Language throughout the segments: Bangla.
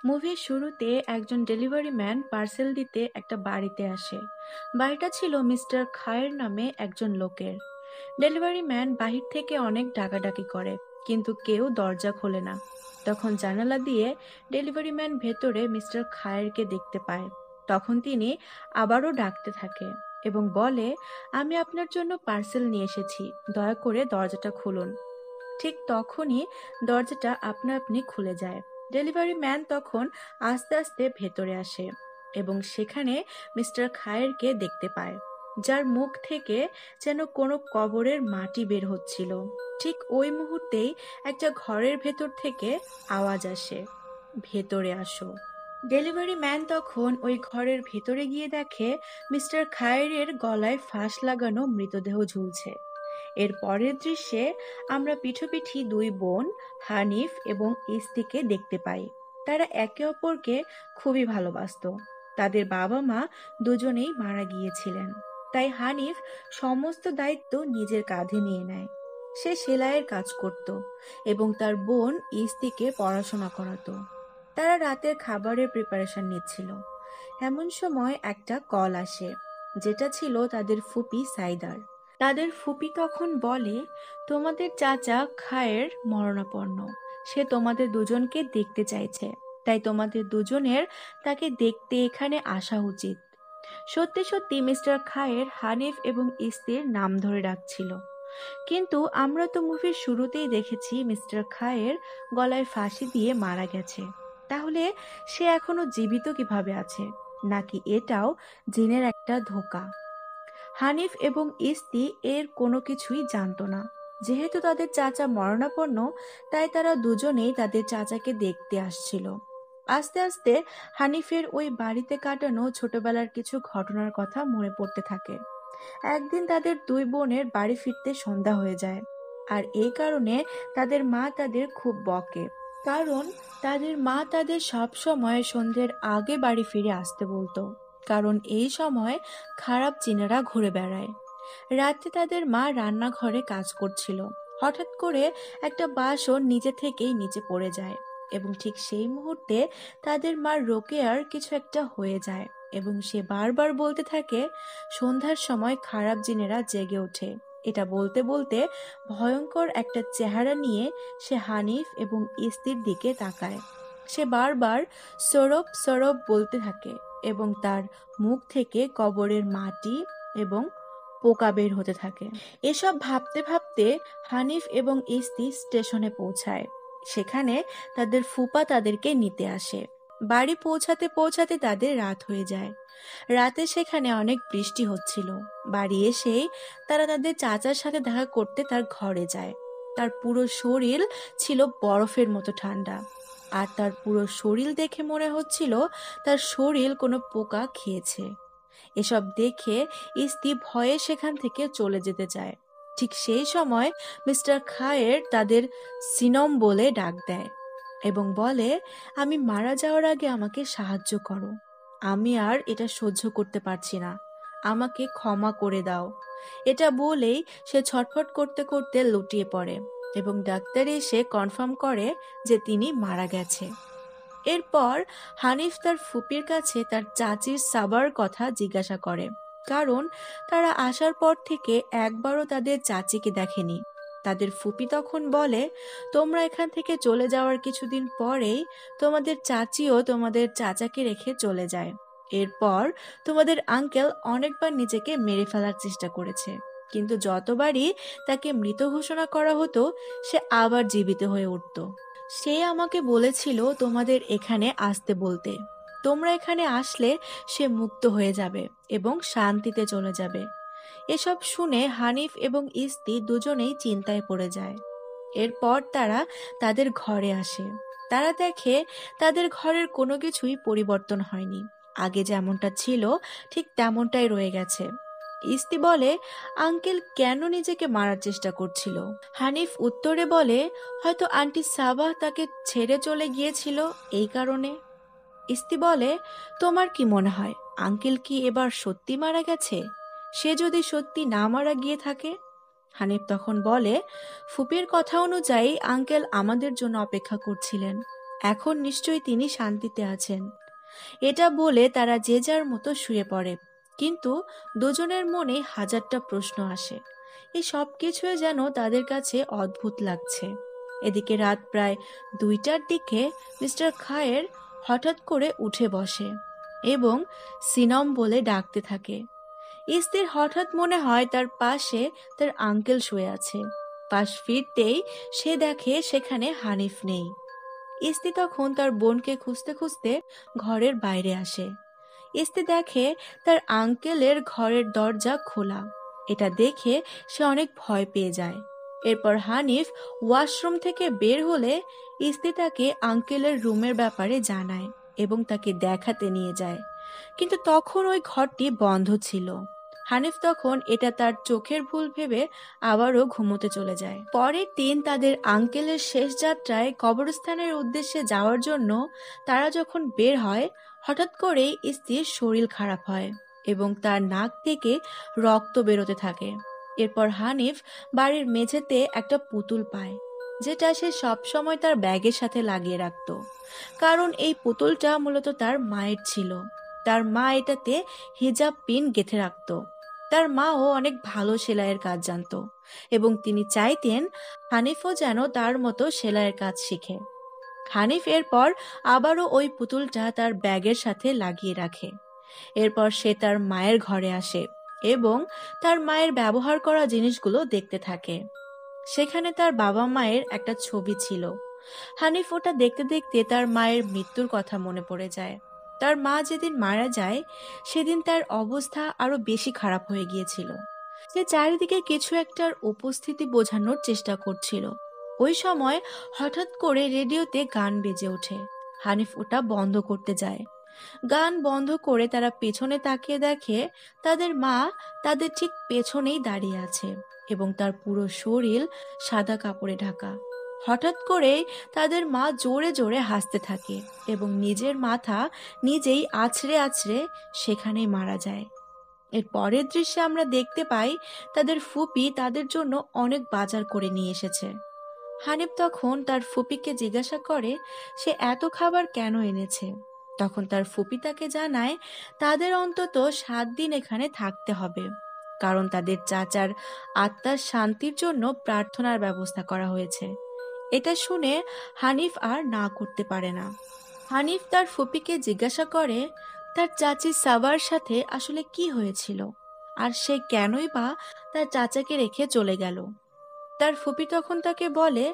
মুভির শুরুতে একজন ডেলিভারি ম্যান পার্সেল দিতে একটা বাড়িতে আসে। বাড়িটা ছিল মিস্টার খায়ের নামে একজন লোকের। ডেলিভারি ম্যান বাহির থেকে অনেক ডাকাডাকি করে, কিন্তু কেউ দরজা খোলে না। তখন জানালা দিয়ে ডেলিভারি ম্যান ভেতরে মিস্টার খায়েরকে দেখতে পায়। তখন তিনি আবারও ডাকতে থাকে এবং বলে, আমি আপনার জন্য পার্সেল নিয়ে এসেছি, দয়া করে দরজাটা খুলুন। ঠিক তখনই দরজাটা আপনা আপনি খুলে যায়। ডেলিভারি ম্যান তখন আস্তে আস্তে ভেতরে আসে এবং সেখানে মিস্টার খায়েরকে দেখতে পায়, যার মুখ থেকে যেন কোনো কবরের মাটি বের হচ্ছিল। ঠিক ওই মুহূর্তেই একটা ঘরের ভেতর থেকে আওয়াজ আসে, ভেতরে আসো। ডেলিভারি ম্যান তখন ওই ঘরের ভেতরে গিয়ে দেখে মিস্টার খায়েরের গলায় ফাঁস লাগানো মৃতদেহ ঝুলছে। এর পরের দৃশ্যে আমরা পিঠোপিঠি দুই বোন, হানিফ এবং ইস্তিকে দেখতে পাই। তারা একে অপরকে খুবই ভালোবাসতো। তাদের বাবা মা দুজনেই মারা গিয়েছিলেন, তাই হানিফ সমস্ত দায়িত্ব নিজের কাঁধে নিয়ে নেয়। সে সেলাইয়ের কাজ করত এবং তার বোন ইস্তিকে পড়াশোনা করাতো। তারা রাতের খাবারের প্রিপারেশন নিচ্ছিল। এমন সময় একটা কল আসে, যেটা ছিল তাদের ফুপি সাইদার। তাদের ফুপি তখন বলে, তোমাদের চাচা খায়ের মরণাপন্ন, সে তোমাদের দুজনকে দেখতে চাইছে, তাই তোমাদের দুজনের তাকে দেখতে এখানে আসা উচিত। সত্যি সত্যি মিস্টার খায়ের হানিফ এবং ইস্তির নাম ধরে ডাকছিল, কিন্তু আমরা তো মুভির শুরুতেই দেখেছি মিস্টার খায়ের গলায় ফাঁসি দিয়ে মারা গেছে। তাহলে সে এখনো জীবিত কিভাবে আছে? নাকি এটাও জিনের একটা ধোঁকা? হানিফ এবং ইস্তি এর কোনো কিছুই জানতো না। যেহেতু তাদের চাচা মরণাপন্ন, তাই তারা দুজনেই তাদের চাচাকে দেখতে আসছিল। আস্তে আস্তে হানিফের ওই বাড়িতে কাটানো ছোটবেলার কিছু ঘটনার কথা মনে পড়তে থাকে। একদিন তাদের দুই বোনের বাড়ি ফিরতে সন্ধ্যা হয়ে যায়, আর এই কারণে তাদের মা তাদের খুব বকে। কারণ তাদের মা তাদের সব সময় সন্ধ্যের আগে বাড়ি ফিরে আসতে বলতো, কারণ এই সময় খারাপ জিনেরা ঘুরে বেড়ায়। রাতে তাদের মা রান্নাঘরে কাজ করছিল। হঠাৎ করে একটা বাসন নিজে থেকেই নিচে পড়ে যায় এবং ঠিক সেই মুহূর্তে তাদের মা রোকেয়ার কিছু একটা হয়ে যায় এবং সে বারবার বলতে থাকে, সন্ধ্যার সময় খারাপ জিনেরা জেগে ওঠে। এটা বলতে বলতে ভয়ঙ্কর একটা চেহারা নিয়ে সে হানিফ এবং ইস্তির দিকে তাকায়। সে বারবার সরব সরব বলতে থাকে এবং তার মুখ থেকে কবরের মাটি এবং পোকা বের হতে থাকে। এসব ভাবতে ভাবতে হানিফ এবং ইস্তি স্টেশনে পৌঁছায়। সেখানে তাদের ফুপা তাদেরকে নিতে আসে। বাড়ি পৌঁছাতে পৌঁছাতে তাদের রাত হয়ে যায়। রাতে সেখানে অনেক বৃষ্টি হচ্ছিল। বাড়ি এসেই তারা তাদের চাচার সাথে দেখা করতে তার ঘরে যায়। তার পুরো শরীর ছিল বরফের মতো ঠান্ডা, আর তার পুরো শরীর দেখে মনে হচ্ছিল তার শরীর কোনো পোকা খেয়েছে। এসব দেখে ইস্তি ভয়ে সেখান থেকে চলে যেতে চায়। ঠিক সেই সময় মিস্টার খায়ের তাদের সিনম বলে ডাক দেয় এবং বলে, আমি মারা যাওয়ার আগে আমাকে সাহায্য করো। আমি আর এটা সহ্য করতে পারছি না, আমাকে ক্ষমা করে দাও। এটা বলেই সে ছটফট করতে করতে লুটিয়ে পড়ে এবং ডাক্তার এসে কনফার্ম করে যে তিনি মারা গেছে। এরপর হানিফ তার ফুপির কাছে তার চাচির সাবার কথা জিজ্ঞাসা করে, কারণ তারা আসার পর থেকে একবারও তাদের চাচিকে দেখেনি। তাদের ফুপি তখন বলে, তোমরা এখান থেকে চলে যাওয়ার কিছুদিন পরেই তোমাদের চাচিও তোমাদের চাচাকে রেখে চলে যায়। এরপর তোমাদের আঙ্কেল অনেকবার নিজেকে মেরে ফেলার চেষ্টা করেছে, কিন্তু যতবারই তাকে মৃত ঘোষণা করা হতো সে আবার জীবিত হয়ে উঠত। সে আমাকে বলেছিল তোমাদের এখানে আসতে বলতে। তোমরা এখানে আসলে সে মুক্ত হয়ে যাবে এবং শান্তিতে চলে যাবে। এসব শুনে হানিফ এবং ইস্তি দুজনেই চিন্তায় পড়ে যায়। এরপর তারা তাদের ঘরে আসে। তারা দেখে তাদের ঘরের কোনো কিছুই পরিবর্তন হয়নি। আগে যেমনটা ছিল ঠিক তেমনটাই রয়ে গেছে। ইস্তি বলে, আঙ্কেল কেন নিজেকে মারার চেষ্টা করছিল? হানিফ উত্তরে বলে, হয়তো আন্টি সাবাহ তাকে ছেড়ে চলে গিয়েছিল, এই কারণে। ইস্তি বলে, তোমার কি মনে হয় আঙ্কেল কি এবার সত্যি মারা গেছে? সে যদি সত্যি না মারা গিয়ে থাকে? হানিফ তখন বলে, ফুপির কথা অনুযায়ী আঙ্কেল আমাদের জন্য অপেক্ষা করছিলেন। এখন নিশ্চয়ই তিনি শান্তিতে আছেন। এটা বলে তারা যে যার মতো শুয়ে পড়ে, কিন্তু দুজনের মনে হাজারটা প্রশ্ন আসে। এই সব কিছুই যেন তাদের কাছে অদ্ভুত লাগছে। এদিকে রাত প্রায় 2টার দিকে মিস্টার খায়ের হঠাৎ করে উঠে বসে এবং সিনম বলে ডাকতে থাকে। ইস্তির হঠাৎ মনে হয় তার পাশে তার আঙ্কেল শুয়ে আছে। পাশ ফিরতেই সে দেখে সেখানে হানিফ নেই। ইস্তি তখন তার বোনকে খুঁজতে খুঁজতে ঘরের বাইরে আসে। ইস্তি দেখে তার আঙ্কেলের ঘরের দরজা খোলা। এটা দেখে সে অনেক ভয় পেয়ে যায়। এরপর হানিফ ওয়াশরুম থেকে বের হলে ইস্তি তাকে আঙ্কেলের রুমের ব্যাপারে জানায় এবং তাকে দেখাতে নিয়ে যায়, কিন্তু তখন ওই ঘরটি বন্ধ ছিল। হানিফ তখন এটা তার চোখের ভুল ভেবে আবারও ঘুমোতে চলে যায়। পরের দিন তাদের আঙ্কেলের শেষ যাত্রায় কবরস্থানের উদ্দেশ্যে যাওয়ার জন্য তারা যখন বের হয়, হঠাৎ করেই স্ত্রীর শরীর খারাপ হয় এবং তার নাক থেকে রক্ত বেরোতে থাকে। এরপর হানিফ বাড়ির মেঝেতে একটা পুতুল পায়, যেটা সে সবসময় তার ব্যাগের সাথে লাগিয়ে রাখত, কারণ এই পুতুলটা মূলত তার মায়ের ছিল। তার মা এটাতে হিজাব পিন গেঁথে রাখত। তার মাও অনেক ভালো সেলাইয়ের কাজ জানতো এবং তিনি চাইতেন হানিফও যেন তার মতো সেলাইয়ের কাজ শিখে। হানিফ এরপর আবারও ওই পুতুলটা তার ব্যাগের সাথে লাগিয়ে রাখে। এরপর সে তার মায়ের ঘরে আসে এবং তার মায়ের ব্যবহার করা জিনিসগুলো দেখতে থাকে। সেখানে তার বাবা মায়ের একটা ছবি ছিল। হানিফ ওটা দেখতে দেখতে তার মায়ের মৃত্যুর কথা মনে পড়ে যায়। তার মা যেদিন মারা যায় সেদিন তার অবস্থা আরো বেশি খারাপ হয়ে গিয়েছিল। সে চারিদিকে কিছু একটার উপস্থিতি বোঝানোর চেষ্টা করছিল। ওই সময় হঠাৎ করে রেডিওতে গান বেজে ওঠে। হানিফ ওটা বন্ধ করতে যায়। গান বন্ধ করে তারা পেছনে তাকিয়ে দেখে তাদের মা তাদের ঠিক পেছনেই দাঁড়িয়ে আছে এবং তার পুরো শরীর সাদা কাপড়ে ঢাকা। হঠাৎ করে তাদের মা জোরে জোরে হাসতে থাকে এবং নিজের মাথা নিজেই আছড়ে আছড়ে সেখানেই মারা যায়। এর পরের দৃশ্যে আমরা দেখতে পাই তাদের ফুপি তাদের জন্য অনেক বাজার করে নিয়ে এসেছে। হানিফ তখন তার ফুপিকে জিজ্ঞাসা করে সে এত খাবার কেন এনেছে। তখন তার ফুপি তাকে জানায় তাদের অন্তত 7 দিন এখানে থাকতে হবে, কারণ তাদের চাচার আত্মার শান্তির জন্য প্রার্থনার ব্যবস্থা করা হয়েছে। এটা শুনে হানিফ আর না করতে পারে না। হানিফ তার ফুপিকে জিজ্ঞাসা করে তার চাচি সাবার সাথে আসলে কি হয়েছিল, আর সে কেনই বা তার চাচাকে রেখে চলে গেল। তার ফুপি তখন তাকে বলে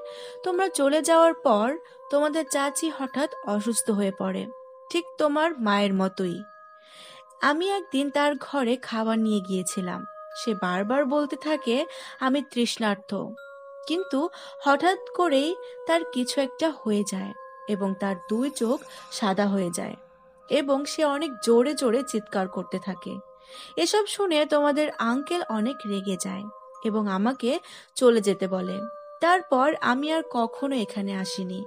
তোমরা চলে যাওয়ার পর তোমাদের চাচি হঠাৎ অসুস্থ হয়ে পড়ে, ঠিক তোমার মায়ের মতোই। আমি একদিন তার ঘরে খাবার নিয়ে গিয়েছিলাম। সে বারবার বলতে থাকে আমি তৃষ্ণার্ত, কিন্তু হঠাৎ করেই তার কিছু একটা হয়ে যায় এবং তার 2 চোখ সাদা হয়ে যায় এবং সে অনেক জোরে জোরে চিৎকার করতে থাকে। এসব শুনে তোমাদের আঙ্কেল অনেক রেগে যায় এবং আমাকে চলে যেতে বলে। তারপর আমি আর কখনো এখানে আসিনি।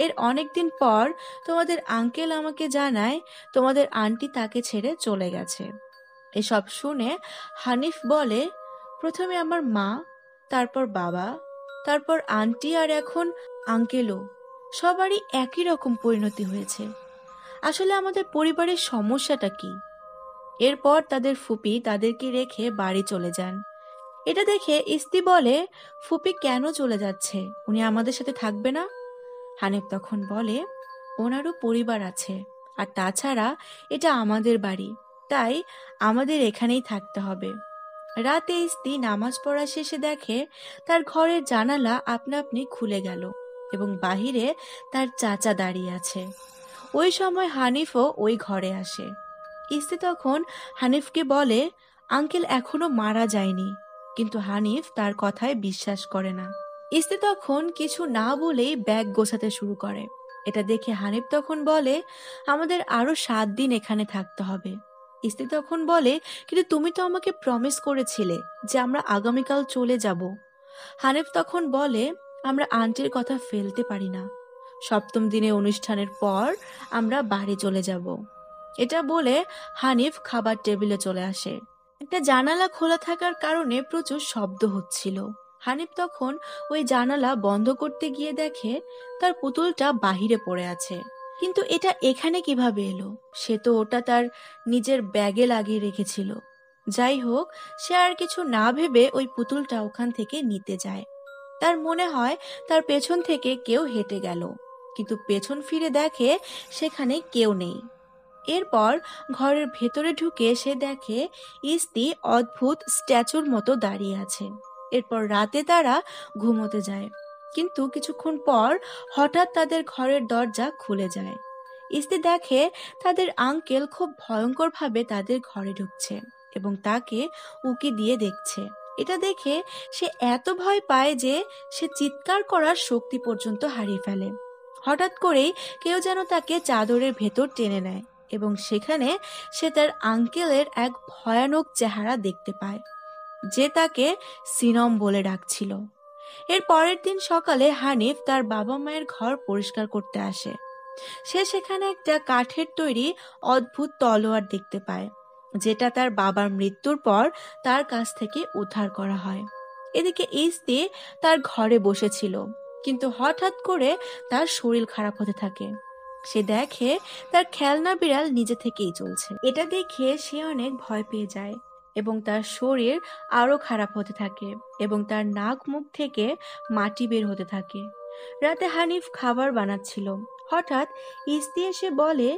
এর অনেকদিন পর তোমাদের আঙ্কেল আমাকে জানায় তোমাদের আন্টি তাকে ছেড়ে চলে গেছে। এসব শুনে হানিফ বলে প্রথমে আমার মা, তারপর বাবা, তারপর আন্টি, আর এখন আঙ্কেলও। সবারই একই রকম পরিণতি হয়েছে। আসলে আমাদের পরিবারের সমস্যাটা কি? এরপর তাদের ফুপি তাদেরকে রেখে বাড়ি চলে যান। এটা দেখে ইস্তি বলে ফুপি কেন চলে যাচ্ছে, উনি আমাদের সাথে থাকবে না? হানিফ তখন বলে ওনারও পরিবার আছে, আর তাছাড়া এটা আমাদের বাড়ি, তাই আমাদের এখানেই থাকতে হবে। রাতে ইস্তি নামাজ পড়া শেষে দেখে তার ঘরের জানালা আপনা আপনি খুলে গেল এবং বাহিরে তার চাচা দাঁড়িয়ে আছে। ওই সময় হানিফও ওই ঘরে আসে। ইস্তি তখন হানিফকে বলে আঙ্কেল এখনো মারা যায়নি, কিন্তু হানিফ তার কথায় বিশ্বাস করে না। ইস্তি তখন কিছু না বলেই ব্যাগ গোছাতে শুরু করে। এটা দেখে হানিফ তখন বলে আমাদের আরো 7 দিন এখানে থাকতে হবে। ইস্তি তখন বলে কিন্তু তুমি তো আমাকে প্রমিস করেছিলে যে আমরা আগামীকাল চলে যাব। হানিফ তখন বলে আমরা আন্টির কথা ফেলতে পারি না, 7ম দিনে অনুষ্ঠানের পর আমরা বাড়ি চলে যাব। এটা বলে হানিফ খাবার টেবিলে চলে আসে। একটা জানালা খোলা থাকার কারণে প্রচুর শব্দ হচ্ছিল। হানিফ তখন ওই জানালা বন্ধ করতে গিয়ে দেখে তার পুতুলটা বাহিরে পড়ে আছে। কিন্তু এটা এখানে কিভাবে এলো? সে তো ওটা তার নিজের ব্যাগে লাগিয়ে রেখেছিল। যাই হোক, সে আর কিছু না ভেবে ওই পুতুলটা ওখান থেকে নিতে যায়। তার মনে হয় তার পেছন থেকে কেউ হেঁটে গেল, কিন্তু পেছন ফিরে দেখে সেখানে কেউ নেই। এরপর ঘরের ভেতরে ঢুকে সে দেখে ইস্তি অদ্ভুত স্ট্যাচুর মতো দাঁড়িয়ে আছে। এরপর রাতে তারা ঘুমোতে যায়, কিন্তু কিছুক্ষণ পর হঠাৎ তাদের ঘরের দরজা খুলে যায়। ইস্তি দেখে তাদের আঙ্কেল খুব ভয়ঙ্করভাবে তাদের ঘরে ঢুকছে এবং তাকে উকি দিয়ে দেখছে। এটা দেখে সে এত ভয় পায় যে সে চিৎকার করার শক্তি পর্যন্ত হারিয়ে ফেলে। হঠাৎ করেই কেউ যেন তাকে চাদরের ভেতর টেনে নেয় এবং সেখানে সে তার আঙ্কেলের এক ভয়ানক চেহারা দেখতে পায়, যে তাকে সিনম বলে ডাকছিল। এর পরের দিন সকালে হানিফ তার বাবা মায়ের ঘর পরিষ্কার করতে আসে। সে সেখানে একটা কাঠের তৈরি অদ্ভুত তলোয়ার দেখতে পায়, যেটা তার বাবার মৃত্যুর পর তার কাছ থেকে উদ্ধার করা হয়। এদিকে ইস্তি তার ঘরে বসেছিল, কিন্তু হঠাৎ করে তার শরীর খারাপ হতে থাকে। সে দেখে তার খেলনা বিড়াল নিজে থেকেই চলছে। এটা দেখে সে অনেক ভয় পেয়ে যায় এবং তার শরীর আরো খারাপ হতে থাকে এবং তার নাক মুখ থেকে মাটি বের হতে থাকে। রাতে হানিফ খাবার বানাচ্ছিল। হঠাৎ ইস্তি এসে বলে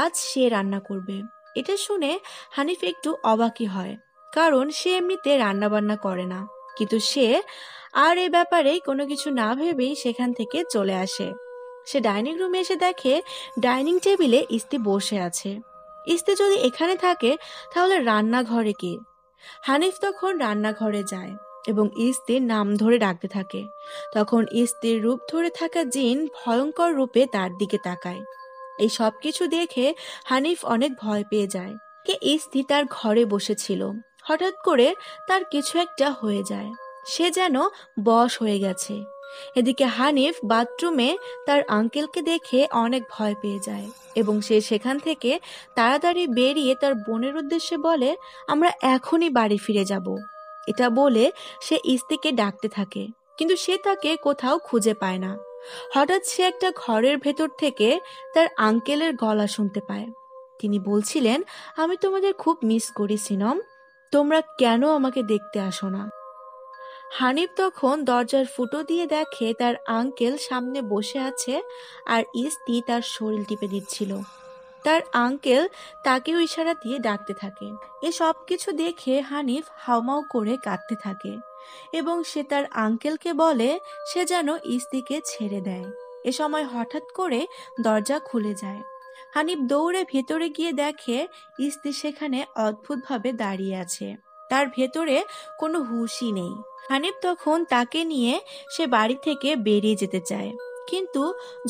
আজ সে রান্না করবে। এটা শুনে হানিফ একটু অবাকই হয়, কারণ সে এমনিতে রান্না বান্না করে না। কিন্তু সে আর এ ব্যাপারে কোনো কিছু না ভেবেই সেখান থেকে চলে আসে। সে ডাইনিং রুমে এসে দেখে ডাইনিং টেবিলে ইস্তি বসে আছে। ইস্তি যদি এখানে থাকে তাহলে রান্নাঘরে কে? হানিফ তখন রান্নাঘরে যায় এবং ইস্তির নাম ধরে ডাকতে থাকে। তখন ইস্তির রূপ ধরে থাকা জিন ভয়ঙ্কর রূপে তার দিকে তাকায়। এই সব কিছু দেখে হানিফ অনেক ভয় পেয়ে যায়। ইস্তি তার ঘরে বসেছিল, হঠাৎ করে তার কিছু একটা হয়ে যায়। সে যেন বশ হয়ে গেছে। এদিকে হানিফ বাথরুমে তার আঙ্কেলকে দেখে অনেক ভয় পেয়ে যায় এবং সে সেখান থেকে তাড়াতাড়ি বেরিয়ে তার বোনের উদ্দেশ্যে বলে, আমরা এখনই বাড়ি ফিরে যাব। এটা বলে সে ইস্তিকে ডাকতে থাকে, কিন্তু সে তাকে কোথাও খুঁজে পায় না। হঠাৎ সে একটা ঘরের ভেতর থেকে তার আঙ্কেলের গলা শুনতে পায়। তিনি বলছিলেন, আমি তোমাদের খুব মিস করি সিনম, তোমরা কেন আমাকে দেখতে আসো না? হানিফ তখন দরজার ফুটো দিয়ে দেখে তার আঙ্কেল সামনে বসে আছে আর ইস্তি তার শরীর টিপে দিচ্ছিল। তার আঙ্কেল তাকেও ইশারা দিয়ে ডাকতে থাকে। এ সব কিছু দেখে হানিফ হাউমাউ করে কাঁদতে থাকে এবং সে তার আঙ্কেলকে বলে সে যেন ইস্তিকে ছেড়ে দেয়। এ সময় হঠাৎ করে দরজা খুলে যায়। হানিফ দৌড়ে ভেতরে গিয়ে দেখে ইস্তি সেখানে অদ্ভুতভাবে দাঁড়িয়ে আছে। তার ভেতরে কোনো হুঁশই নেই। হানিফ তখন তাকে নিয়ে সে বাড়ি থেকে বেরিয়ে যেতে চায়, কিন্তু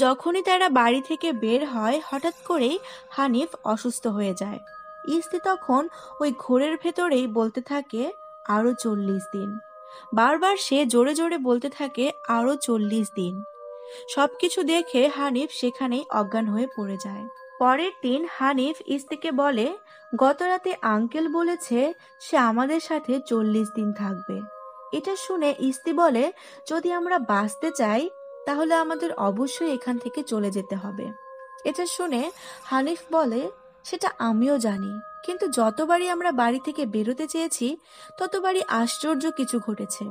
যখনই তারা বাড়ি থেকে বের হয় হঠাৎ করেই হানিফ অসুস্থ হয়ে যায়। ইস্তি তখন ওই ঘোরের ভেতরেই বলতে থাকে আরো 40 দিন। বারবার সে জোরে জোরে বলতে থাকে আরো 40 দিন। সবকিছু দেখে হানিফ সেখানেই অজ্ঞান হয়ে পড়ে যায়। পরের দিন হানিফ ইস্তিকে বলে, গত রাতে আঙ্কেল বলেছে সে আমাদের সাথে 40 দিন থাকবে। এটা শুনে ইস্তি বলে, যদি আমরা বাঁচতে চাই তাহলে আমাদের অবশ্যই এখান থেকে চলে যেতে হবে। এটা শুনে হানিফ বলে, সেটা আমিও জানি, কিন্তু যতবারই আমরা বাড়ি থেকে বেরোতে চেয়েছি ততবারই আশ্চর্য কিছু ঘটেছে।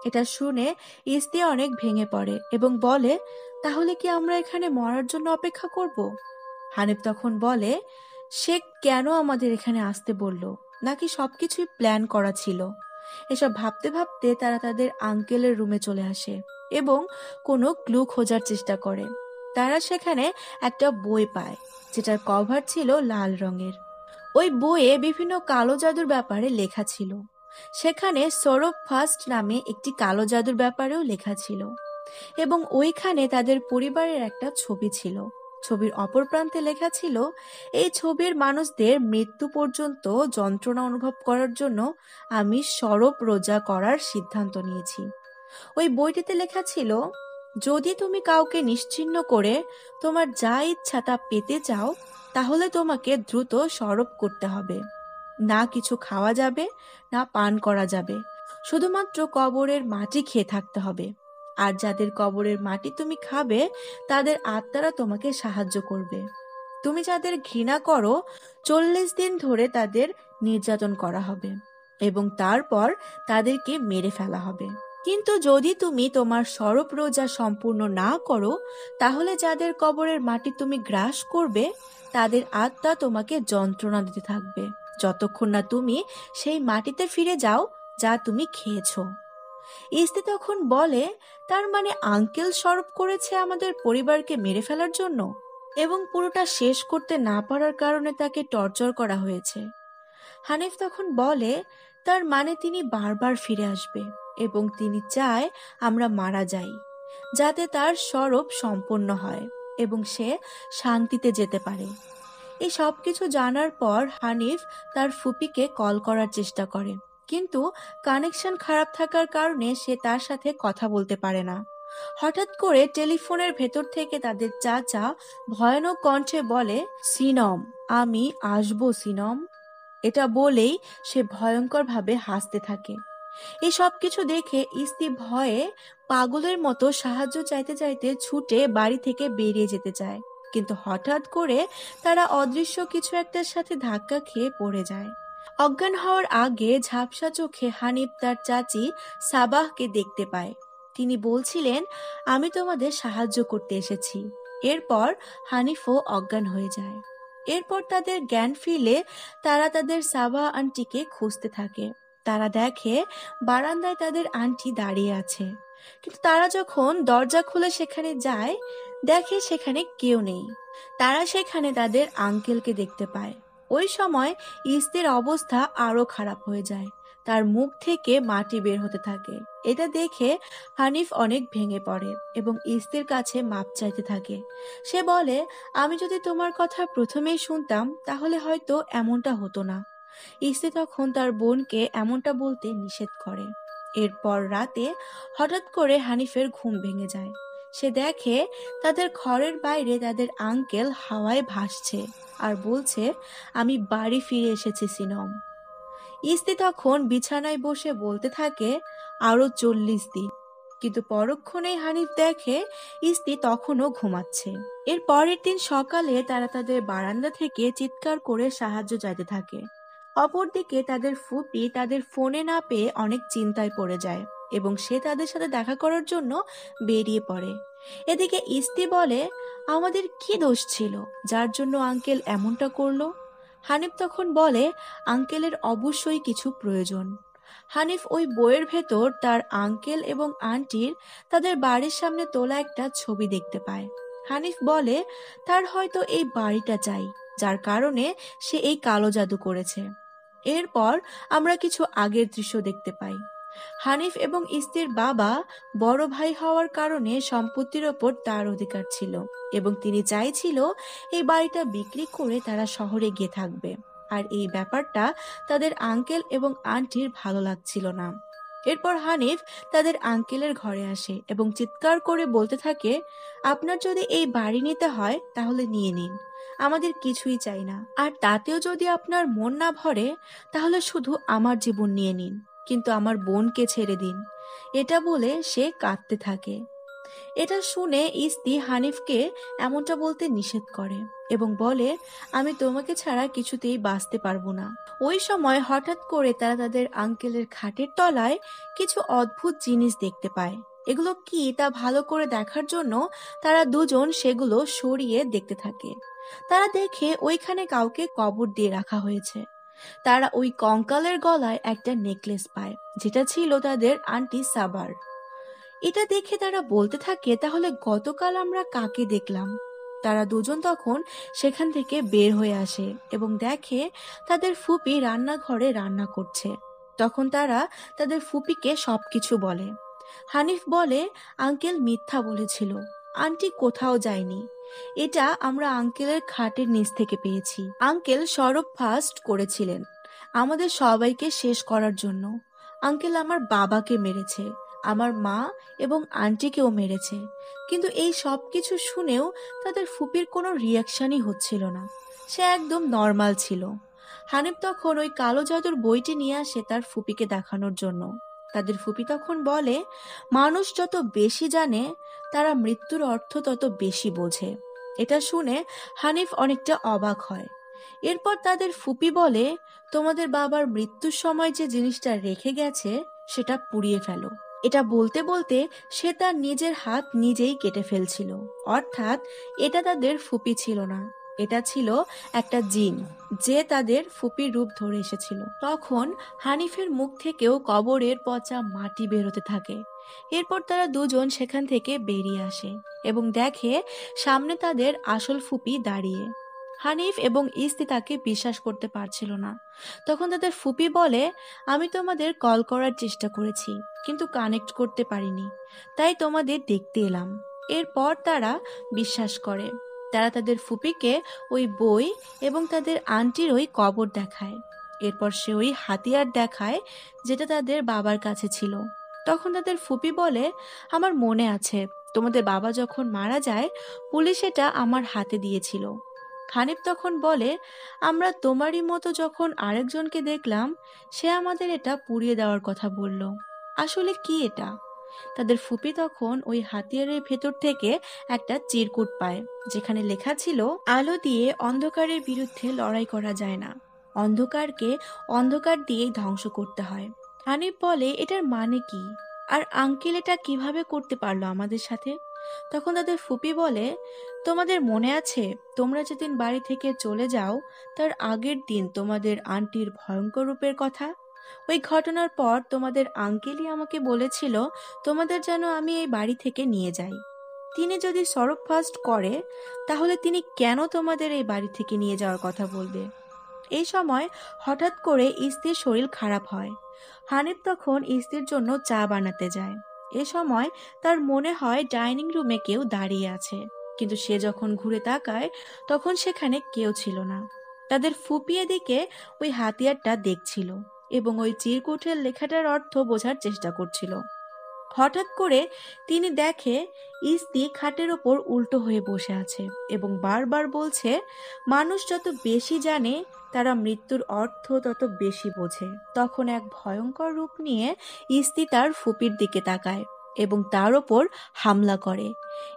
এটা শুনে ইস্তি অনেক ভেঙে পড়ে এবং বলে, তাহলে কি আমরা এখানে মরার জন্য অপেক্ষা করব? হানিফ তখন বলে, সে কেন আমাদের এখানে আসতে বলল, নাকি সবকিছুই প্ল্যান করা ছিল? এসব ভাবতে ভাবতে তারা তাদের আঙ্কেলের রুমে চলে আসে এবং কোনো ক্লু খোঁজার চেষ্টা করে। তারা সেখানে একটা বই পায়, যেটার কভার ছিল লাল রঙের। ওই বইয়ে বিভিন্ন কালো জাদুর ব্যাপারে লেখা ছিল। সেখানে সৌরভ ফার্স্ট নামে একটি কালো জাদুর ব্যাপারেও লেখা ছিল এবং ওইখানে তাদের পরিবারের একটা ছবি ছিল। ছবির অপর প্রান্তে লেখা ছিল, এই ছবির মানুষদের মৃত্যু পর্যন্ত যন্ত্রণা অনুভব করার জন্য আমি সরব রোজা করার সিদ্ধান্ত নিয়েছি। ওই বইটিতে লেখা ছিল, যদি তুমি কাউকে নিশ্চিহ্ন করে তোমার যা ইচ্ছা তা পেতে চাও তাহলে তোমাকে দ্রুত সরব করতে হবে। না কিছু খাওয়া যাবে, না পান করা যাবে, শুধুমাত্র কবরের মাটি খেয়ে থাকতে হবে। আর যাদের কবরের মাটি তুমি খাবে তাদের আত্মারা তোমাকে সাহায্য করবে। তুমি যাদের ঘৃণা করো 40 দিন ধরে তাদের নির্যাতন করা হবে এবং তারপর তাদেরকে মেরে ফেলা হবে। কিন্তু যদি তুমি তোমার সরব রোজা সম্পূর্ণ না করো, তাহলে যাদের কবরের মাটি তুমি গ্রাস করবে তাদের আত্মা তোমাকে যন্ত্রণা দিতে থাকবে যতক্ষণ না তুমি সেই মাটিতে ফিরে যাও যা তুমি খেয়েছো। ইস্তি তখন বলে, তার মানে আঙ্কেল সরব করেছে আমাদের পরিবারকে মেরে ফেলার জন্য এবং পুরোটা শেষ করতে না পারার কারণে তাকে টর্চার করা হয়েছে। হানিফ তখন বলে, তার মানে তিনি বারবার ফিরে আসবে এবং তিনি চায় আমরা মারা যাই, যাতে তার সরব সম্পন্ন হয় এবং সে শান্তিতে যেতে পারে। এই সব কিছু জানার পর হানিফ তার ফুপিকে কল করার চেষ্টা করে, কিন্তু কানেকশন খারাপ থাকার কারণে সে তার সাথে কথা বলতে পারে না। হঠাৎ করে টেলিফোনের ভেতর থেকে তাদের চাচা ভয়ানক কণ্ঠে বলে, সিনম, আমি আসবো সিনম। এটা বলেই সে ভয়ঙ্করভাবে হাসতে থাকে। এই সব কিছু দেখে ইস্তি ভয়ে পাগলের মতো সাহায্য চাইতে চাইতে ছুটে বাড়ি থেকে বেরিয়ে যেতে চায়, কিন্তু হঠাৎ করে তারা অদৃশ্য কিছু একটার সাথে ধাক্কা খেয়ে পড়ে যায়। অজ্ঞান হওয়ার আগে ঝাপসা চোখে হানিফ তার চাচি সাবাহকে দেখতে পায়। তিনি বলছিলেন, আমি তোমাদের সাহায্য করতে এসেছি। এরপর হানিফও অজ্ঞান হয়ে যায়। এরপর তাদের জ্ঞান ফিরলে তারা তাদের সাবাহ আন্টিকে খুঁজতে থাকে। তারা দেখে বারান্দায় তাদের আন্টি দাঁড়িয়ে আছে, কিন্তু তারা যখন দরজা খুলে সেখানে যায় দেখে সেখানে কেউ নেই। তারা সেখানে তাদের আঙ্কেলকে দেখতে পায়। ওই সময় ইস্তির অবস্থা আরো খারাপ হয়ে যায়, তার মুখ থেকে মাটি বের হতে থাকে। এটা দেখে হানিফ অনেক ভেঙে পড়ে এবং ইস্তির কাছে মাপ চাইতে থাকে। সে বলে, আমি যদি তোমার কথা প্রথমেই শুনতাম তাহলে হয়তো এমনটা হতো না। ইস্তি তখন তার বোনকে এমনটা বলতে নিষেধ করে। এরপর রাতে হঠাৎ করে হানিফের ঘুম ভেঙে যায়। সে দেখে তাদের ঘরের বাইরে তাদের আঙ্কেল হাওয়ায় ভাসছে আর বলছে, আমি বাড়ি ফিরে এসেছি সিনম। ইস্তি তখন বিছানায় বসে বলতে থাকে, আরো 40 দিন। কিন্তু পরক্ষণেই হানিফ দেখে ইস্তি তখনও ঘুমাচ্ছে। এর পরের দিন সকালে তারা তাদের বারান্দা থেকে চিৎকার করে সাহায্য চাইতে থাকে। অপরদিকে তাদের ফুপি তাদের ফোনে না পেয়ে অনেক চিন্তায় পড়ে যায় এবং সে তাদের সাথে দেখা করার জন্য বেরিয়ে পড়ে। এদিকে ইস্তি বলে, আমাদের কি দোষ ছিল যার জন্য আঙ্কেল এমনটা করলো? হানিফ তখন বলে, আঙ্কেলের অবশ্যই কিছু প্রয়োজন। হানিফ ওই বইয়ের ভেতর তার আঙ্কেল এবং আন্টির তাদের বাড়ির সামনে তোলা একটা ছবি দেখতে পায়। হানিফ বলে, তার হয়তো এই বাড়িটা চাই, যার কারণে সে এই কালো জাদু করেছে। এরপর আমরা কিছু আগের দৃশ্য দেখতে পাই। হানিফ এবং ইস্তির বাবা বড় ভাই হওয়ার কারণে সম্পত্তির ওপর তার অধিকার ছিল এবং তিনি চাইছিল এই বাড়িটা বিক্রি করে তারা শহরে গিয়ে থাকবে। আর এই ব্যাপারটা তাদের আঙ্কেল এবং আন্টির ভালো লাগছিল না। এরপর হানিফ তাদের আঙ্কেলের ঘরে আসে এবং চিৎকার করে বলতে থাকে, আপনার যদি এই বাড়ি নিতে হয় তাহলে নিয়ে নিন, আমাদের কিছুই চাই না। আর তাতেও যদি আপনার মন না ভরে তাহলে শুধু আমার জীবন নিয়ে নিন, কিন্তু আমার বোনকে ছেড়ে দিন। এটা বলে সে কাঁদতে থাকে। এটা শুনে ইস্তি হানিফকে এমনটা বলতে নিষেধ করে এবং বলে, আমি তোমাকে ছাড়া কিছুতেই বাঁচতে পারবো না। ওই সময় হঠাৎ করে তারা তাদের আঙ্কেলের খাটের তলায় কিছু অদ্ভুত জিনিস দেখতে পায়। এগুলো কি তা ভালো করে দেখার জন্য তারা দুজন সেগুলো সরিয়ে দেখতে থাকে। তারা দেখে ওইখানে কাউকে কবর দিয়ে রাখা হয়েছে। তারা ওই কঙ্কালের গলায় একটা নেকলেস পায়, যেটা ছিল তাদের আন্টি সাবার। এটা দেখে তারা বলতে থাকে, তাহলে গতকাল আমরা কাকে দেখলাম? তারা দুজন তখন সেখান থেকে বের হয়ে আসে এবং দেখে তাদের ফুপি রান্নাঘরে রান্না করছে। তখন তারা তাদের ফুপিকে সবকিছু বলে। হানিফ বলে, আঙ্কেল মিথ্যা বলেছিল, আন্টি কোথাও যায়নি। এটা আমরা আঙ্কেলের খাটের নিচ থেকে পেয়েছি। আঙ্কেল সরব ফাস্ট করেছিলেন আমাদের সবাইকে শেষ করার জন্য। আঙ্কেল আমার বাবাকে মেরেছে, আমার মা এবং আন্টিকেও মেরেছে, কিন্তু এই সব কিছু শুনেও তাদের ফুপির কোনো রিয়াকশনই হচ্ছিল না। সে একদম নর্মাল ছিল। হানিফ তখন ওই কালো জাদুর বইটি নিয়ে আসে তার ফুপিকে দেখানোর জন্য। তাদের ফুপি তখন বলে, মানুষ যত বেশি জানে তারা মৃত্যুর অর্থ তত বেশি বোঝে। এটা শুনে হানিফ অনেকটা অবাক হয়। এরপর তাদের ফুপি বলে, তোমাদের বাবার মৃত্যুর সময় যে জিনিসটা রেখে গেছে সেটা পুড়িয়ে ফেলো। এটা বলতে বলতে সে তার নিজের হাত নিজেই কেটে ফেলছিল। অর্থাৎ এটা তাদের ফুপি ছিল না, এটা ছিল একটা জিন, যে তাদের ফুপির রূপ ধরে এসেছিল। তখন হানিফের মুখ থেকেও কবরের পচা মাটি বেরোতে থাকে। এরপর তারা দুজন সেখান থেকে বেরিয়ে আসে এবং দেখে সামনে তাদের আসল ফুপি দাঁড়িয়ে। হানিফ এবং ইস্তি তাকে বিশ্বাস করতে পারছিল না। তখন তাদের ফুপি বলে, আমি তোমাদের কল করার চেষ্টা করেছি কিন্তু কানেক্ট করতে পারিনি, তাই তোমাদের দেখতে এলাম। এরপর তারা বিশ্বাস করে। তারা তাদের ফুপিকে ওই বই এবং তাদের আন্টির ওই কবর দেখায়। এরপর সে ওই হাতিয়ার দেখায় যেটা তাদের বাবার কাছে ছিল। তখন তাদের ফুপি বলে, আমার মনে আছে তোমাদের বাবা যখন মারা যায় পুলিশ এটা আমার হাতে দিয়েছিল। হানিফ তখন বলে, আমরা তোমারই মতো যখন আরেকজনকে দেখলাম সে আমাদের এটা পুড়িয়ে দেওয়ার কথা বলল। আসলে কি এটা? তাদের ফুপি তখন ওই হাতিয়ারের ভেতর থেকে একটা চিরকুট পায়, যেখানে লেখা ছিল, আলো দিয়ে অন্ধকারের বিরুদ্ধে লড়াই করা যায় না, অন্ধকারকে অন্ধকার দিয়েই ধ্বংস করতে হয়। হানিফ বলে, এটার মানে কি, আর আঙ্কেল এটা কিভাবে করতে পারলো আমাদের সাথে? তখন তাদের ফুপি বলে, তোমাদের মনে আছে তোমরা যেদিন বাড়ি থেকে চলে যাও তার আগের দিন তোমাদের আন্টির ভয়ঙ্কর রূপের কথা? ওই ঘটনার পর তোমাদের আঙ্কেলই আমাকে বলেছিল তোমাদের যেন আমি এই বাড়ি থেকে নিয়ে যাই। তিনি যদি সরব ফাস্ট করে তাহলে তিনি কেন তোমাদের এই বাড়ি থেকে নিয়ে যাওয়ার কথা বলবে? এই সময় হঠাৎ করে ইস্তির শরীর খারাপ হয়। হানিফ তখন ইস্তির জন্য চা বানাতে যায়। এ সময় তার মনে হয় ডাইনিং রুমে কেউ দাঁড়িয়ে আছে, কিন্তু সে যখন ঘুরে তাকায় তখন সেখানে কেউ ছিল না। তাদের ফুপি এদিকে ওই হাতিয়ারটা দেখছিল এবং ওই চিরকুটের লেখাটার অর্থ বোঝার চেষ্টা করছিল। হঠাৎ করে তিনি দেখে ইস্তি খাটের ওপর উল্টো হয়ে বসে আছে এবং বারবার বলছে, মানুষ যত বেশি জানে তারা মৃত্যুর অর্থ তত বেশি বোঝে। তখন এক ভয়ঙ্কর রূপ নিয়ে ইস্তি তার ফুপির দিকে তাকায় এবং তার ওপর হামলা করে।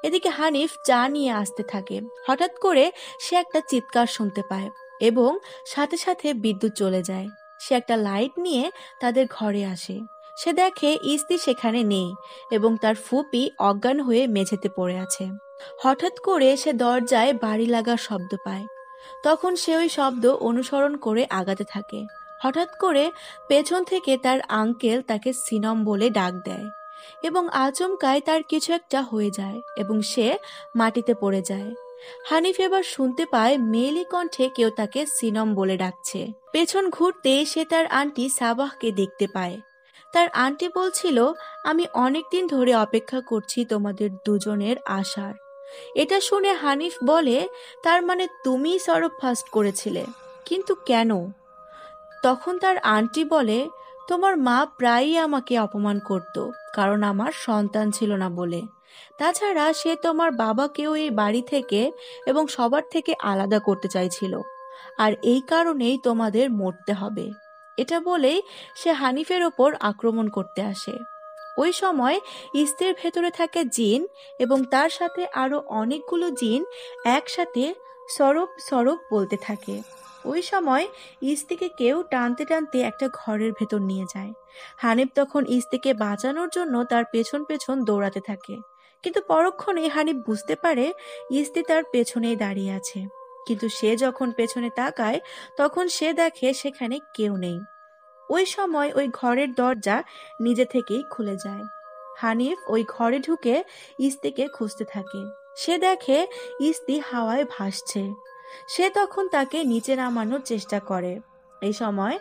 এদিকে হানিফ চা নিয়ে আসতে থাকে। হঠাৎ করে সে একটা চিৎকার শুনতে পায় এবং সাথে সাথে বিদ্যুৎ চলে যায়। সে একটা লাইট নিয়ে তাদের ঘরে আসে। সে দেখে ইস্তি সেখানে নেই এবং তার ফুপি অজ্ঞান হয়ে মেঝেতে পড়ে আছে। হঠাৎ করে সে দরজায় বাড়ি লাগার শব্দ পায়। তখন সে ওই শব্দ অনুসরণ করে আগাতে থাকে। হঠাৎ করে পেছন থেকে তার আঙ্কেল তাকে সিনম বলে ডাক দেয় এবং আচমকায় তার কিছু একটা হয়ে যায় এবং সে মাটিতে পড়ে যায়। হানিফ এবার শুনতে পায় মেয়েলি কণ্ঠে কেউ তাকে সিনম বলে ডাকছে। পেছন ঘুরতেই সে তার আন্টি সাবাহকে দেখতে পায়। তার আন্টি বলছিল, আমি অনেকদিন ধরে অপেক্ষা করছি তোমাদের দুজনের আসার। এটা শুনে হানিফ বলে, তার মানে তুমিই সরব ফাস্ট করেছিলে, কিন্তু কেন? তখন তার আন্টি বলে, তোমার মা প্রায়ই আমাকে অপমান করত কারণ আমার সন্তান ছিল না বলে। তাছাড়া সে তোমার বাবাকেও এই বাড়ি থেকে এবং সবার থেকে আলাদা করতে চাইছিল, আর এই কারণেই তোমাদের মরতে হবে। এটা বলেই সে হানিফের ওপর আক্রমণ করতে আসে। ওই সময় ইস্তির ভেতরে থাকে জিন এবং তার সাথে আরো অনেকগুলো জিন একসাথে সরব সরব বলতে থাকে। ওই সময় ইস্তিকে কেউ টানতে টানতে একটা ঘরের ভেতর নিয়ে যায়। হানিফ তখন ইস্তিকে বাঁচানোর জন্য তার পেছন পেছন দৌড়াতে থাকে, কিন্তু পরক্ষণে হানিফ বুঝতে পারে ইস্তি তার পেছনেই দাঁড়িয়ে আছে। কিন্তু সে যখন পেছনে তাকায় তখন সে দেখে সেখানে কেউ নেই। ওই সময় ওই ঘরের দরজা নিজে থেকেই খুলে যায়। হানিফ ওই ঘরে ঢুকে ইস্তিকে খুঁজতে থাকে। সে দেখে ইস্তি হাওয়ায় ভাসছে। সে তখন তাকে নিচে নামানোর চেষ্টা করে। এই সময়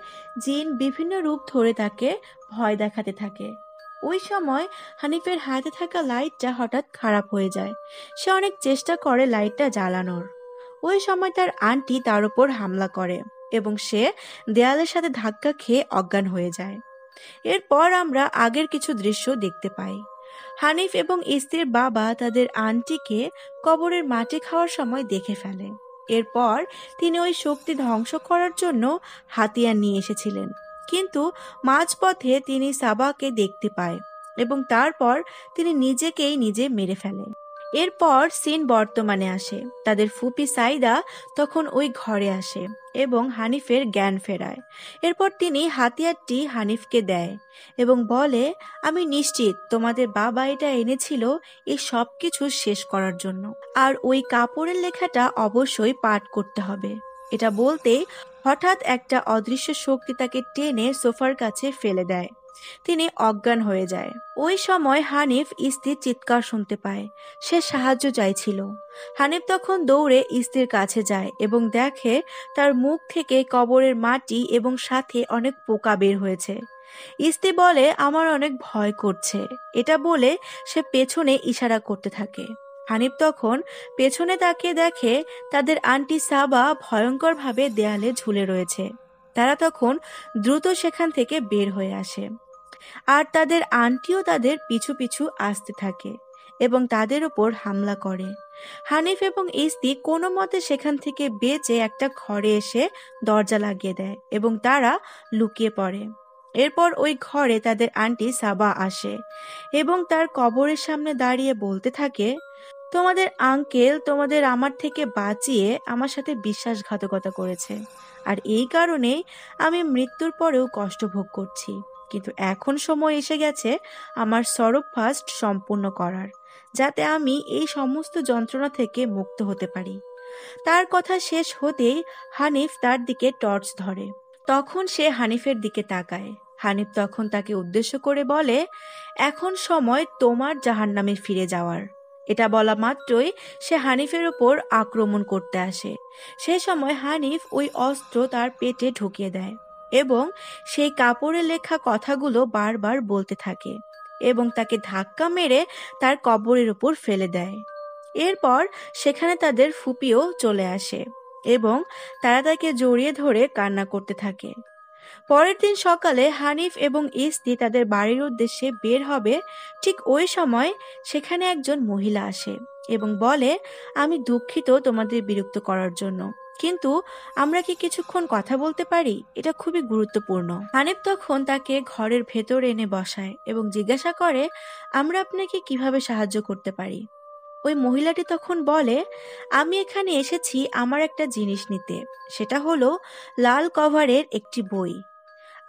জিন বিভিন্ন রূপ ধরে তাকে ভয় দেখাতে থাকে। ওই সময় হানিফের হাতে থাকা লাইটটা হঠাৎ খারাপ হয়ে যায়। সে অনেক চেষ্টা করে লাইটটা জ্বালানোর। ওই সময় তার আন্টি তার উপর হামলা করে এবং সে দেয়ালের সাথে ধাক্কা খেয়ে অজ্ঞান হয়ে যায়। এরপর আমরা আগের কিছু দৃশ্য দেখতে পাই। হানিফ এবং ইস্তির বাবা তাদের আন্টিকে কবরের মাটি খাওয়ার সময় দেখে ফেলে। এরপর তিনি ওই শক্তি ধ্বংস করার জন্য হাতিয়ার নিয়ে এসেছিলেন। কিন্তু মাঝপথে তিনি সাবাকে দেখতে পায় এবং তারপর তিনি নিজেকেই নিজে মেরে ফেলে। এরপর সিন বর্তমানে আসে। তাদের ফুপি সাইদা তখন ওই ঘরে আসে এবং হানিফের জ্ঞান ফেরায়। এরপর তিনি হাতিয়ারটি হানিফকে দেয় এবং বলে, আমি নিশ্চিত তোমাদের বাবা এটা এনেছিল এই সব কিছু শেষ করার জন্য, আর ওই কাপড়ের লেখাটা অবশ্যই পাঠ করতে হবে। এটা বলতেই হঠাৎ একটা অদৃশ্য শক্তি তাকে টেনে সোফার কাছে ফেলে দেয়। তিনি অজ্ঞান হয়ে যায়। ওই সময় হানিফ স্ত্রীর চিৎকার শুনতে পায়। সে সাহায্য চাইছিল। হানিফ তখন দৌড়ে স্ত্রীর কাছে যায় এবং দেখে তার মুখ থেকে কবরের মাটি এবং সাথে অনেক পোকা বের হয়েছে। স্ত্রী বলে, আমার অনেক ভয় করছে। এটা বলে সে পেছনে ইশারা করতে থাকে। হানিফ তখন পেছনে তাকিয়ে দেখে তাদের আন্টি সাবা ভয়ঙ্করভাবে দেয়ালে ঝুলে রয়েছে। তারা তখন দ্রুত সেখান থেকে বের হয়ে আসে, আর তাদের আন্টিও তাদের পিছু পিছু আসতে থাকে এবং তাদের উপর হামলা করে। হানিফ এবং ইস্তি কোনো মতে সেখান থেকে বেঁচে একটা ঘরে এসে দরজা লাগিয়ে দেয় এবং তারা লুকিয়ে পড়ে। এরপর ওই ঘরে তাদের আন্টি সাবা আসে এবং তার কবরের সামনে দাঁড়িয়ে বলতে থাকে, তোমাদের আঙ্কেল তোমাদের আমার থেকে বাঁচিয়ে আমার সাথে বিশ্বাসঘাতকতা করেছে, আর এই কারণেই আমি মৃত্যুর পরেও কষ্ট ভোগ করছি। কিন্তু এখন সময় এসে গেছে আমার সরব ফাস্ট সম্পূর্ণ করার, যাতে আমি এই সমস্ত যন্ত্রণা থেকে মুক্ত হতে পারি। তার কথা শেষ হতেই হানিফ তার দিকে টর্চ ধরে। তখন সে হানিফের দিকে তাকায়। হানিফ তখন তাকে উদ্দেশ্য করে বলে, এখন সময় তোমার জাহান্নামে ফিরে যাওয়ার। এটা বলা মাত্রই সে হানিফের উপর আক্রমণ করতে আসে। সে সময় হানিফ ওই অস্ত্র তার পেটে ঢুকিয়ে দেয় এবং সেই কাপড়ে লেখা কথাগুলো বারবার বলতে থাকে এবং তাকে ধাক্কা মেরে তার কবরের উপর ফেলে দেয়। এরপর সেখানে তাদের ফুপিও চলে আসে এবং তারা তাকে জড়িয়ে ধরে কান্না করতে থাকে। পরের দিন সকালে হানিফ এবং ইস্তি তাদের বাড়ির উদ্দেশ্যে বের হবে। ঠিক ওই সময় সেখানে একজন মহিলা আসে এবং বলে, আমি দুঃখিত তোমাদের বিরক্ত করার জন্য, কিন্তু আমরা কি কিছুক্ষণ কথা বলতে পারি? এটা খুবই গুরুত্বপূর্ণ। হানিফ তখন তাকে ঘরের ভেতর এনে বসায় এবং জিজ্ঞাসা করে, আমরা আপনাকে কিভাবে সাহায্য করতে পারি? ওই মহিলাটি তখন বলে, আমি এখানে এসেছি আমার একটা জিনিস নিতে। সেটা হলো লাল কভারের একটি বই,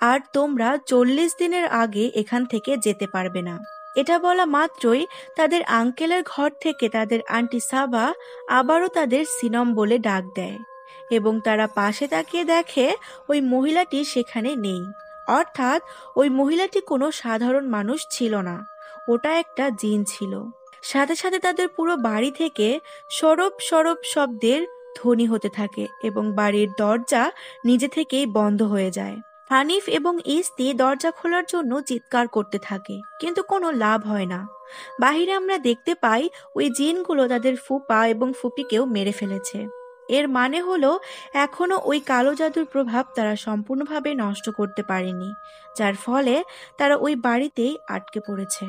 আর তোমরা 40 দিনের আগে এখান থেকে যেতে পারবে না। এটা বলা মাত্রই তাদের আঙ্কেলের ঘর থেকে তাদের আন্টি সাবা আবারও তাদের সিনম বলে ডাক দেয় এবং তারা পাশে তাকিয়ে দেখে ওই মহিলাটি সেখানে নেই। অর্থাৎ ওই মহিলাটি কোনো সাধারণ মানুষ ছিল না, ওটা একটা জিন ছিল। সাথে সাথে তাদের পুরো বাড়ি থেকে সরব সরব শব্দের ধ্বনি হতে থাকে এবং বাড়ির দরজা নিজে থেকেই বন্ধ হয়ে যায়। হানিফ এবং ইস্তি দরজা খোলার জন্য চিৎকার করতে থাকে, কিন্তু কোনো লাভ হয় না। বাহিরে আমরা দেখতে পাই ওই জিনগুলো তাদের ফুপা এবং ফুপিকেও মেরে ফেলেছে। এর মানে হলো এখনো ওই কালো জাদুর প্রভাব তারা সম্পূর্ণভাবে নষ্ট করতে পারেনি, যার ফলে তারা ওই বাড়িতেই আটকে পড়েছে।